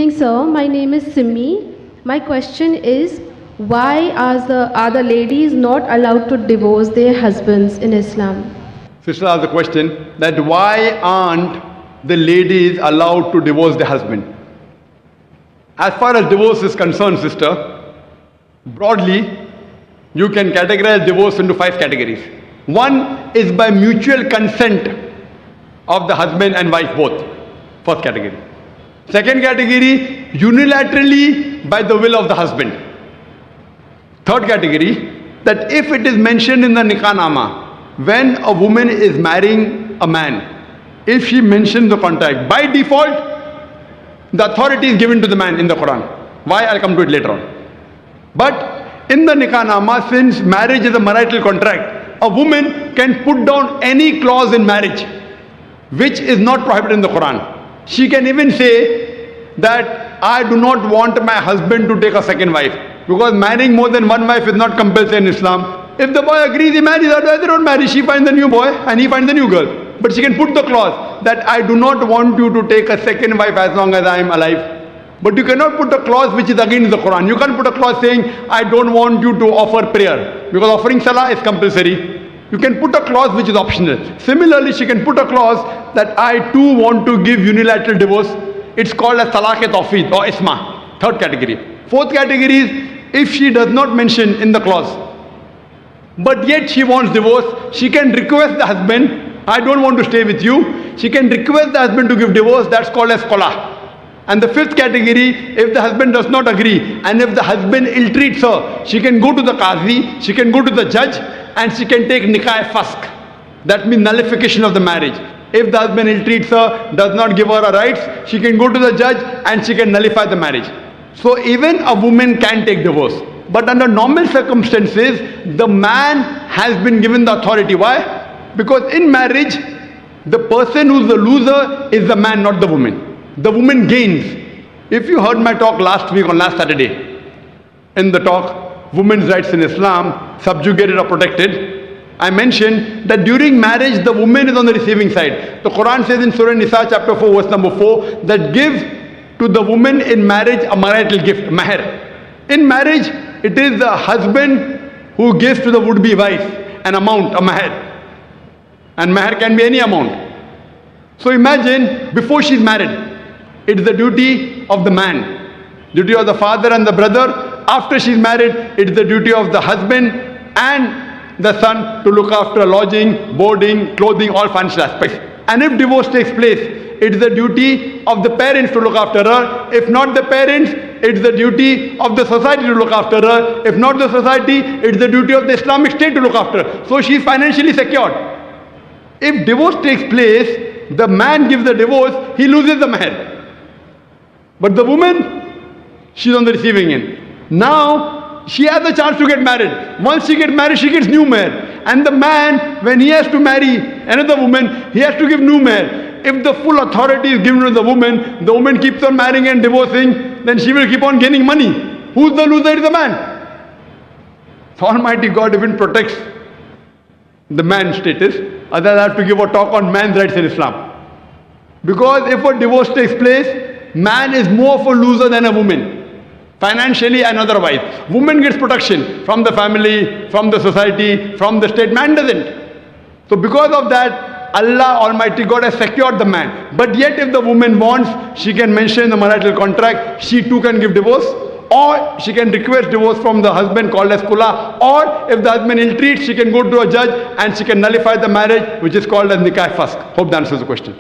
evening, sir. My name is Simi. My question is, why are the ladies not allowed to divorce their husbands in Islam? Sister asked the question that why aren't the ladies allowed to divorce their husband? As far as divorce is concerned, sister, broadly, you can categorize divorce into 5 categories. One is by mutual consent of the husband and wife both. First category. Second category, unilaterally by the will of the husband. Third category, that if it is mentioned in the nikah nama, when a woman is marrying a man, if she mentions the contract, by default, the authority is given to the man in the Quran. Why? I'll come to it later on. But in the nikah nama, since marriage is a marital contract, a woman can put down any clause in marriage which is not prohibited in the Quran. She can even say that I do not want my husband to take a second wife, because marrying more than one wife is not compulsory in Islam. If the boy agrees, he marries, otherwise they don't marry. She finds a new boy and he finds a new girl. But she can put the clause that I do not want you to take a second wife as long as I am alive. But you cannot put a clause which is against the Quran. You can't put a clause saying I don't want you to offer prayer, because offering salah is compulsory. You can put a clause which is optional. Similarly, she can put a clause that I too want to give unilateral divorce. It's called as talaq-e-tawfeed or isma. Third category. Fourth category is if she does not mention in the clause, but yet she wants divorce, she can request the husband, I don't want to stay with you. She can request the husband to give divorce. That's called as qala. And the fifth category, if the husband does not agree and if the husband ill-treats her, she can go to the qazi, she can go to the judge, and she can take nikah fask. That means nullification of the marriage. If the husband ill-treats her, does not give her her rights, she can go to the judge and she can nullify the marriage. So even a woman can take divorce. But under normal circumstances, the man has been given the authority. Why? Because in marriage, the person who's the loser is the man, not the woman. The woman gains. If you heard my talk last week on last Saturday, in the talk, Women's Rights in Islam, Subjugated or Protected, I mentioned that during marriage, the woman is on the receiving side. The Quran says in Surah Nisa chapter 4 verse number 4 that give to the woman in marriage a marital gift, mahr. In marriage, it is the husband who gives to the would-be wife an amount, a mahr. And mahr can be any amount. So imagine, before she's married, it is the duty of the man, duty of the father and the brother. After she's married, it is the duty of the husband and the son to look after lodging, boarding, clothing, all financial aspects. And if divorce takes place, it is the duty of the parents to look after her. If not the parents, it is the duty of the society to look after her. If not the society, it is the duty of the Islamic State to look after her. So she is financially secured. If divorce takes place, the man gives the divorce, he loses the mahr. But the woman, she's on the receiving end. Now, she has a chance to get married. Once she gets married, she gets new mahr. And the man, when he has to marry another woman, he has to give new mahr. If the full authority is given to the woman keeps on marrying and divorcing, then she will keep on gaining money. Who's the loser? Is the man. So Almighty God even protects the man's status. Others have to give a talk on man's rights in Islam. Because if a divorce takes place, man is more of a loser than a woman, financially and otherwise. Woman gets protection from the family, from the society, from the state. Man doesn't. So because of that, Allah Almighty God has secured the man. But yet if the woman wants, she can mention in the marital contract, she too can give divorce, or she can request divorce from the husband called as kula, or if the husband ill-treats, she can go to a judge and she can nullify the marriage, which is called as nikah fask. Hope that answers the question.